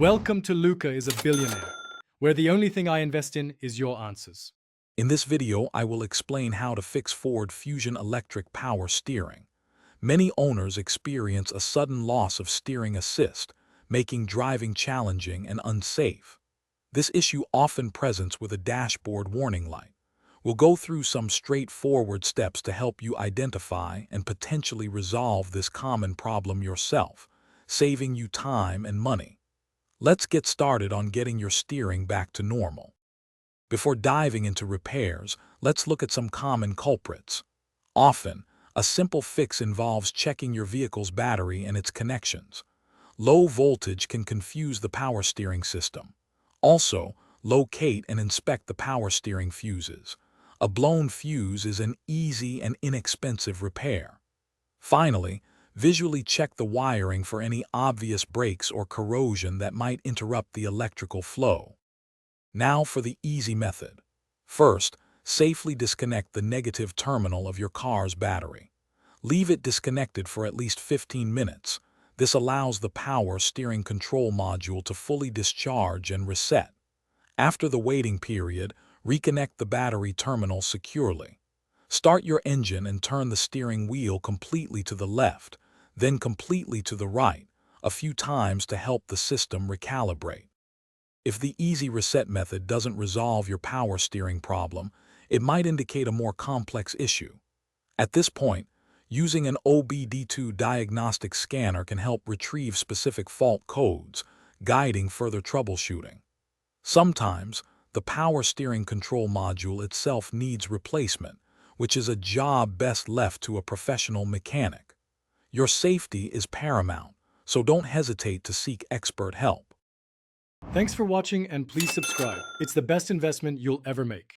Welcome to Luca is a Billionaire, where the only thing I invest in is your answers. In this video, I will explain how to fix Ford Fusion electric power steering. Many owners experience a sudden loss of steering assist, making driving challenging and unsafe. This issue often presents with a dashboard warning light. We'll go through some straightforward steps to help you identify and potentially resolve this common problem yourself, saving you time and money. Let's get started on getting your steering back to normal. Before diving into repairs, let's look at some common culprits. Often, a simple fix involves checking your vehicle's battery and its connections. Low voltage can confuse the power steering system. Also, locate and inspect the power steering fuses. A blown fuse is an easy and inexpensive repair. Finally, visually check the wiring for any obvious breaks or corrosion that might interrupt the electrical flow. Now for the easy method. First, safely disconnect the negative terminal of your car's battery. Leave it disconnected for at least 15 minutes. This allows the power steering control module to fully discharge and reset. After the waiting period, reconnect the battery terminal securely. Start your engine and turn the steering wheel completely to the left, then completely to the right, a few times to help the system recalibrate. If the easy reset method doesn't resolve your power steering problem, it might indicate a more complex issue. At this point, using an OBD2 diagnostic scanner can help retrieve specific fault codes, guiding further troubleshooting. Sometimes, the power steering control module itself needs replacement, which is a job best left to a professional mechanic. Your safety is paramount, so don't hesitate to seek expert help. Thanks for watching and please subscribe. It's the best investment you'll ever make.